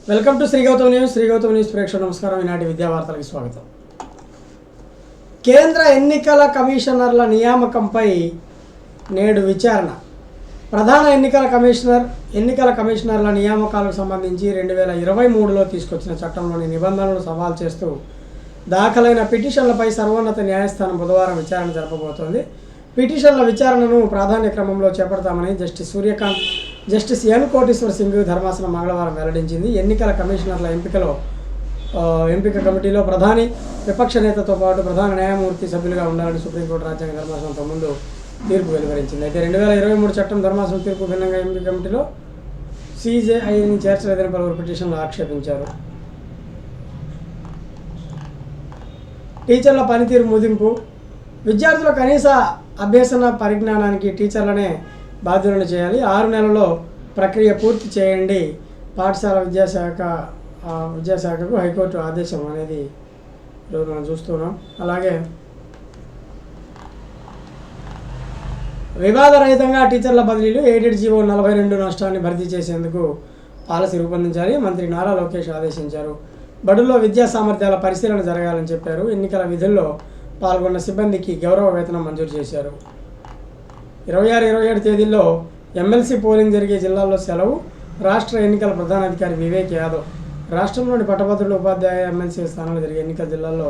Welcome to Shri Gautam news ప్రేక్షకులకు నమస్కారం. ఈనాటి విద్యా వార్తలకు స్వాగతం. కేంద్ర ఎన్నికల కమిషనర్ల నియామకంపై నేడు విచారణ. ప్రధాన ఎన్నికల కమిషనర్ల నియామకాలకు సంబంధించి 2023లో తీసుకొచ్చిన చట్టంలోని నిబంధనలను సవాల్ చేస్తూ దాఖలైన పిటిషన్లపై సర్వోన్నత న్యాయస్థానం బుధవారం విచారణ జరపబోతోంది. పిటిషన్ల విచారణను ప్రాధాన్య క్రమంలో చేపడతామని జస్టిస్ ఎన్ కోటేశ్వర్ సింగ్ ధర్మాసనం మంగళవారం వెల్లడించింది. ఎన్నికల కమిషనర్ల ఎంపిక కమిటీలో ప్రధాని, విపక్ష నేతతో పాటు ప్రధాన న్యాయమూర్తి సభ్యులుగా ఉండాలని సుప్రీంకోర్టు రాజ్యాంగ ధర్మాసనంతో ముందు తీర్పు వెలువరించింది. అయితే 2023 చట్టం ధర్మాసనం తీర్పు భిన్నంగా ఎంపిక కమిటీలో CJIని చేర్చలేదని పలువురు పిటిషన్లు ఆక్షేపించారు. టీచర్ల పనితీరు మదింపు. విద్యార్థుల కనీస అభ్యసన పరిజ్ఞానానికి టీచర్లనే బాధ్యులను చేయాలి. 6 నెలల్లో ప్రక్రియ పూర్తి చేయండి. పాఠశాల విద్యాశాఖకు హైకోర్టు ఆదేశం అనేది ఈరోజు మనం చూస్తున్నాం. అలాగే వివాదరహితంగా టీచర్ల బదిలీలు. ఎయిడెడ్ జీవో 42 నష్టాన్ని భర్తీ చేసేందుకు పాలసీ రూపొందించాలి. మంత్రి నారా లోకేష్ ఆదేశించారు. బడుల్లో విద్యా సామర్థ్యాల పరిశీలన జరగాలని చెప్పారు. ఎన్నికల విధుల్లో పాల్గొన్న సిబ్బందికి గౌరవ వేతనం మంజూరు చేశారు. 26-27 తేదీల్లో ఎమ్మెల్సీ పోలింగ్ జరిగే జిల్లాల్లో సెలవు. రాష్ట్ర ఎన్నికల ప్రధానాధికారి వివేక్ యాదవ్ రాష్ట్రంలోని పట్టభద్రుల ఉపాధ్యాయ ఎమ్మెల్సీ స్థానాలు జరిగే ఎన్నికల జిల్లాల్లో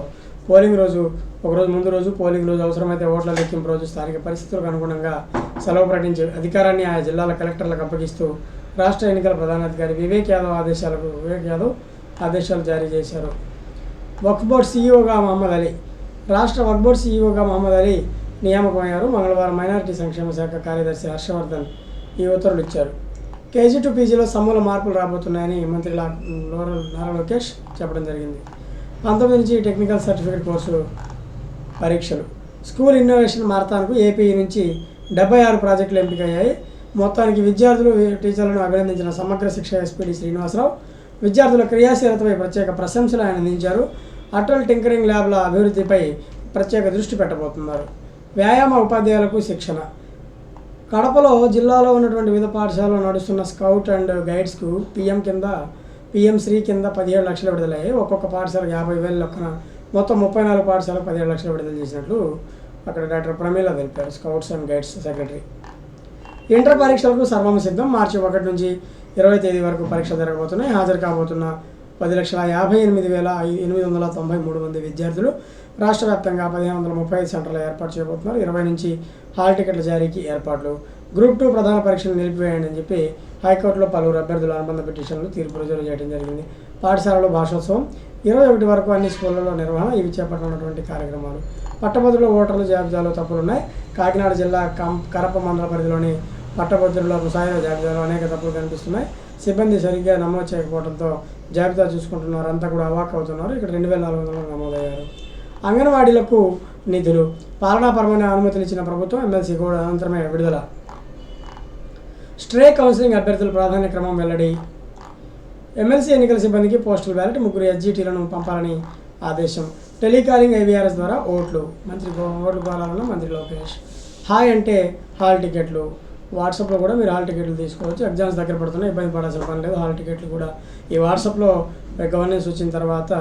పోలింగ్ రోజు ఒకరోజు ముందు రోజు, పోలింగ్ రోజు, అవసరమైతే ఓట్ల లెక్కింపు రోజు స్థానిక పరిస్థితులకు అనుగుణంగా సెలవు ప్రకటించే అధికారాన్ని ఆయా జిల్లాల కలెక్టర్లకు అప్పగిస్తూ రాష్ట్ర ఎన్నికల ప్రధానాధికారి వివేక్ యాదవ్ ఆదేశాలు జారీ చేశారు. వక్ఫ్ బోర్డు సీఈఓగా మహమ్మద్ అలీ. రాష్ట్ర వక్ఫ్ బోర్డు సీఈఓగా మహమ్మద్ అలీ నియామకమయ్యారు. మంగళవారం మైనారిటీ సంక్షేమ శాఖ కార్యదర్శి హర్షవర్ధన్ ఈ ఉత్తర్వులు ఇచ్చారు. KG to PGలో సమూల మార్పులు రాబోతున్నాయని మంత్రి నారా లోకేష్ చెప్పడం జరిగింది. 19 నుంచి టెక్నికల్ సర్టిఫికేట్ కోర్సు పరీక్షలు. స్కూల్ ఇన్నోవేషన్ మారథాన్కు ఏపీ నుంచి 76 ప్రాజెక్టులు ఎంపికయ్యాయి. మొత్తానికి విద్యార్థులు, టీచర్లను అభినందించిన సమగ్ర శిక్ష SPD శ్రీనివాసరావు విద్యార్థుల క్రియాశీలతపై ప్రత్యేక ప్రశంసలు ఆయన అందించారు. అటల్ టింకరింగ్ ల్యాబ్ల అభివృద్ధిపై ప్రత్యేక దృష్టి పెట్టబోతున్నారు. వ్యాయామ ఉపాధ్యాయులకు శిక్షణ. కడపలో జిల్లాలో ఉన్నటువంటి వివిధ పాఠశాలలో నడుస్తున్న స్కౌట్ అండ్ గైడ్స్కు PM శ్రీ కింద 17 లక్షలు విడుదలయ్యాయి. ఒక్కొక్క పాఠశాలకు 50,000 లెక్కన మొత్తం 34 పాఠశాలకు 17 లక్షలు విడుదల చేసినట్లు అక్కడ డాక్టర్ ప్రమీల తెలిపారు, scouts and guides secretary. Inter పరీక్షలకు సర్వం సిద్ధం. మార్చి 1 నుంచి 20 తేదీ వరకు పరీక్ష జరగబోతున్నాయి. హాజరు కాబోతున్న 10,58,893 మంది విద్యార్థులు. రాష్ట్ర వ్యాప్తంగా 1,535 సెంటర్లు ఏర్పాటు చేయబోతున్నారు. 20 నుంచి హాల్ టికెట్ల జారీకి ఏర్పాట్లు. గ్రూప్ 2 ప్రధాన పరీక్షలు నిలిపివేయండి అని చెప్పి హైకోర్టులో పలువురు అభ్యర్థుల అనుబంధ పిటిషన్లు తీర్పు రుజువు చేయడం జరిగింది. పాఠశాలలో భాషోత్సవం. 21 వరకు అన్ని స్కూళ్లలో నిర్వహణ. ఇవి చేపట్టనున్నటువంటి కార్యక్రమాలు. పట్టభద్రుల ఓటర్ల జాబితాలో తప్పులున్నాయి. కాకినాడ జిల్లా కరప మండల పరిధిలోని పట్టభద్రుల ముసాయిదా జాబితాలో అనేక తప్పులు కనిపిస్తున్నాయి. సిబ్బంది సరిగ్గా నమోదు చేయకపోవడంతో జాబితా చూసుకుంటున్నారు, అంతా కూడా అవాక్ అవుతున్నారు. ఇక్కడ 2,400 నమోదయ్యారు. అంగన్వాడీలకు నిధులు. పాలనాపరమైన అనుమతులు ఇచ్చిన ప్రభుత్వం. ఎమ్మెల్సీ కూడా అనంతరమే విడుదల. స్ట్రే కౌన్సిలింగ్ అభ్యర్థుల ప్రాధాన్య క్రమం వెల్లడి. ఎమ్మెల్సీ ఎన్నికల సిబ్బందికి పోస్టల్ బ్యాలెట్, 3 SGTలను పంపాలని ఆదేశం. టెలికాలింగ్ IVRS ద్వారా ఓట్లు కోరాలన్న మంత్రి లోకేష్. హాయ్ అంటే హాల్ టికెట్లు. వాట్సాప్లో కూడా మీరు హాల్ టికెట్లు తీసుకోవచ్చు. ఎగ్జామ్స్ దగ్గర పడుతున్నాయి, ఇబ్బంది పడాల్సిన పని లేదు. హాల్ టికెట్లు కూడా ఈ వాట్సాప్లో గవర్నెన్స్ వచ్చిన తర్వాత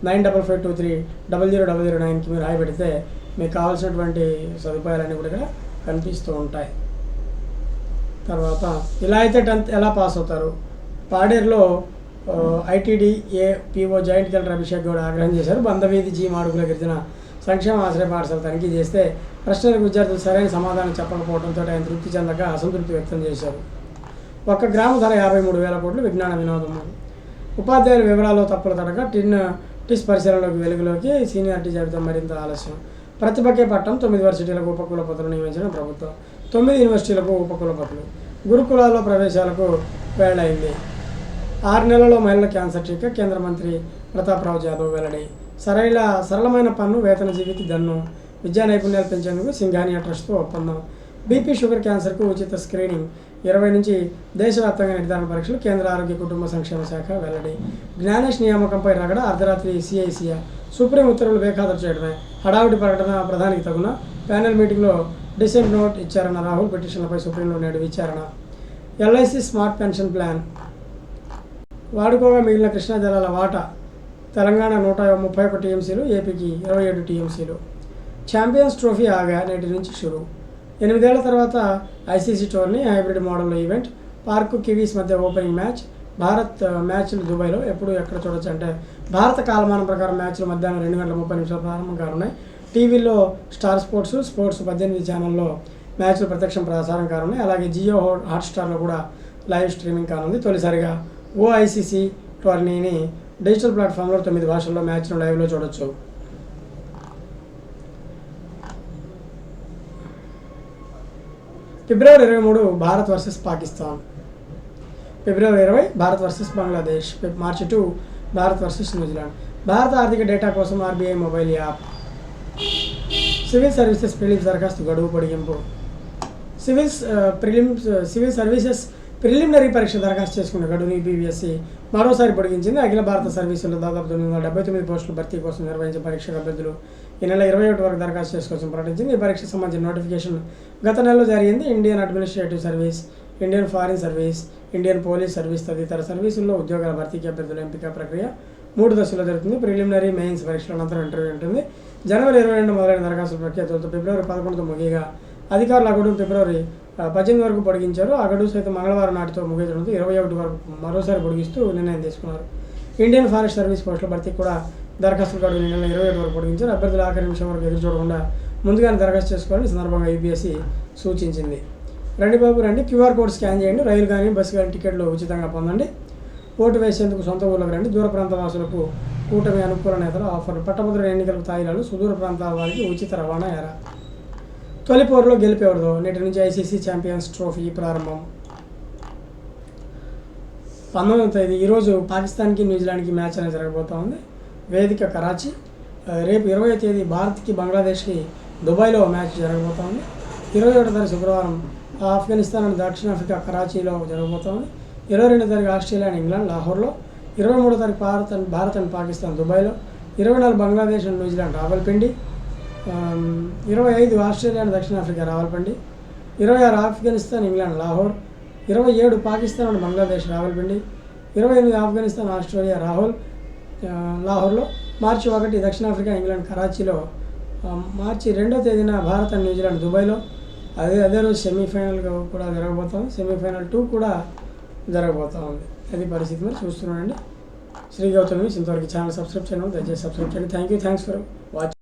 9552300009కి మీరు హాయ్ పెడితే మీకు కావాల్సినటువంటి సదుపాయాలన్నీ కూడా ఇక్కడ కనిపిస్తూ ఉంటాయి. తర్వాత ఇలా అయితే 10th ఎలా పాస్ అవుతారు? పాడేరులో ITDA PO joint collector Abhishek Goud ఆగ్రహం చేశారు. బందవీధి జీ మాడుగుల గిరిజన సంక్షేమ ఆశ్రయ పాఠశాల తనిఖీ చేస్తే ప్రశ్నలకు విద్యార్థులు సరైన సమాధానం చెప్పకపోవడంతో ఆయన తృప్తి చెందక అసంతృప్తి వ్యక్తం చేశారు. ఒక్క గ్రామ ధర 53,000 కోట్లు. విజ్ఞాన వినోదం. ఉపాధ్యాయుల వివరాల్లో తప్పుల తడక. టిస్ పరిశీలనలోకి వెలుగులోకి. సీనియారిటీ జాబితా మరింత ఆలస్యం. ప్రతిభకే పట్టం. 9 యూనివర్సిటీలకు ఉపకులపతులు నియమించిన ప్రభుత్వం. 9 యూనివర్సిటీలకు ఉపకులపతులు. గురుకులాల్లో ప్రవేశాలకు వేళైంది. 6 నెలల్లో మహిళల క్యాన్సర్ టీకా. కేంద్ర మంత్రి ప్రతాప్రావు జాదవ్ వెల్లడి. సరళమైన పన్ను వేతనజీవికి దన్ను. విద్యా నైపుణ్యాలు పెంచేందుకు సింఘానియా ట్రస్ట్తో ఒప్పందం. BP, షుగర్, క్యాన్సర్కు ఉచిత స్క్రీనింగ్. 20 నుంచి దేశవ్యాప్తంగా నిర్ధారణ పరీక్షలు. కేంద్ర ఆరోగ్య కుటుంబ సంక్షేమ శాఖ వెల్లడి. జ్ఞానేష్ నియామకంపై రగడ. అర్ధరాత్రి CICA సుప్రీం ఉత్తర్వులు బేఖాతరు చేయడమే. హడావుడి ప్రకటన ప్రధానికి తగున. ప్యానెల్ మీటింగ్లో డిసెంట్ నోట్ ఇచ్చారన్న రాహుల్. పిటిషన్లపై సుప్రీంలో నేడు విచారణ. LIC smart pension plan. వాడుకోగా మిగిలిన కృష్ణా జలాల వాటా తెలంగాణ 131 టీఎంసీలు, ఏపీకి 27 టీఎంసీలు. ఛాంపియన్స్ ట్రోఫీ ఆగా నేటి నుంచి షురు. 8 ఏళ్ల తర్వాత ఐసీసీ టోర్నీ హైబ్రిడ్ మోడల్లో ఈవెంట్. పార్కు కివీస్ మధ్య ఓపెనింగ్ మ్యాచ్. భారత్ మ్యాచ్లు దుబాయ్లో ఎప్పుడు ఎక్కడ చూడొచ్చు అంటే భారత కాలమానం ప్రకారం మ్యాచ్లు మధ్యాహ్నం 2:30 ప్రారంభం కానున్నాయి. టీవీలో స్టార్ స్పోర్ట్స్ 18 ఛానల్లో మ్యాచ్లు ప్రత్యక్షం ప్రసారం కానున్నాయి. అలాగే జియో హాట్స్టార్లో కూడా లైవ్ స్ట్రీమింగ్ కానుంది. తొలిసారిగా ఓఐసీసీ టోర్నీని డిజిటల్ ప్లాట్ఫామ్లో 9 భాషల్లో మ్యాచ్ను లైవ్లో చూడొచ్చు. ఫిబ్రవరి 23 భారత్ వర్సెస్ పాకిస్తాన్. ఫిబ్రవరి 20 భారత్ వర్సెస్ బంగ్లాదేశ్. మార్చి 2 భారత్ వర్సెస్ న్యూజిలాండ్. భారత ఆర్థిక డేటా కోసం RBI mobile app. Civil services prelims దరఖాస్తు గడువు పొడిగింపు. సివిల్ సర్వీసెస్ ప్రిలిమినరీ పరీక్ష దరఖాస్తు చేసుకున్న గడువుని యూపీపీఎస్సీ మరోసారి పొడిగించింది. అఖిల భారత సర్వీసుల్లో దాదాపు 979 పోస్టుల భర్తీ కోసం నిర్వహించే పరీక్షకు అభ్యర్థులు ఈ నెల 21 వరకు దరఖాస్తు చేసుకోవాలని ప్రకటించింది. ఈ పరీక్షకు సంబంధించిన నోటిఫికేషన్ గత నెలలో జరిగింది. Indian administrative service, Indian foreign service, Indian police service తదితర సర్వీసుల్లో ఉద్యోగాల భర్తీకి అభ్యర్థుల ఎంపిక ప్రక్రియ 3 దశల్లో జరుగుతుంది. ప్రిలిమినరీ, మెయిన్స్ పరీక్షల అనంతరం ఇంటర్వ్యూ ఉంటుంది. జనవరి 22 మొదలైన దరఖాస్తుల ప్రక్రియ ఫిబ్రవరి 11తో ముగియగా అధికారులు ఆ గడువును ఫిబ్రవరి 18 వరకు పొడిగించారు. ఆ గడువు సైతం మంగళవారం నాటితో ముగియడంతో 21 వరకు మరోసారి పొడిగిస్తూ నిర్ణయం తీసుకున్నారు. ఇండియన్ ఫారెస్ట్ సర్వీస్ పోస్టుల భర్తీకి కూడా దరఖాస్తుల గడువు నెల 27 వరకు పొడిగించారు. అభ్యర్థులు ఆఖరి నిమిషం వరకు ఎదురు చూడకుండా ముందుగానే దరఖాస్తు చేసుకోవాలని సందర్భంగా యూపీఎస్సీ సూచించింది. రండి బాబు రండి, క్యూఆర్ కోడ్ స్కాన్ చేయండి, రైలు కానీ బస్సు కానీ టికెట్లు ఉచితంగా పొందండి, ఓటు వేసేందుకు సొంత ఊళ్ళకి రండి, దూర ప్రాంత వాసులకు కూటమి అనుకూల నేతల ఆఫర్లు, పట్టభద్రుల ఎన్నికలకు తాయిలాలు, సుదూర ప్రాంతాల వారికి ఉచిత రవాణా ఎరా. తొలి పోరులో గెలిపేవడదు. నేటి నుంచి ఐసీసీ ఛాంపియన్స్ ట్రోఫీ ప్రారంభం. 19వ తేదీ ఈరోజు పాకిస్తాన్కి న్యూజిలాండ్కి మ్యాచ్ అనేది జరగబోతూ ఉంది. వేదిక కరాచీ. రేపు 20వ తేదీ భారత్కి బంగ్లాదేశ్కి దుబాయ్లో మ్యాచ్ జరగబోతూ ఉంది. 21వ తారీఖు శుక్రవారం ఆఫ్ఘనిస్తాన్ అండ్ దక్షిణాఫ్రికా కరాచీలో జరగబోతోంది. 22వ తారీఖు ఆస్ట్రేలియా అండ్ ఇంగ్లాండ్ లాహోర్లో. 23వ తారీఖు భారత్ అండ్ పాకిస్తాన్ దుబాయ్లో. 24 Bangladesh and New Zealand Rawalpindi. 25 Australia and దక్షిణాఫ్రికా Rawalpindi. 26 Afghanistan England Lahore. 27 Pakistan and Bangladesh Rawalpindi. 28 Afghanistan Australia లాహోర్లో. మార్చి 1 దక్షిణాఫ్రికా ఇంగ్లాండ్ కరాచీలో. మార్చి 2వ తేదీన భారత్ అండ్ న్యూజిలాండ్ దుబాయ్లో. అదే రోజు సెమీఫైనల్గా కూడా జరగబోతుంది. సెమీఫైనల్ 2 కూడా జరగబోతూ ఉంది. అది పరిస్థితి. మరి చూస్తున్నానండి. శ్రీ గౌతమి ఇంతవరకు ఛానల్ సబ్స్క్రైబ్ చేయడం దయచేసి సబ్స్క్రైబ్ చేయండి. Thanks for watching.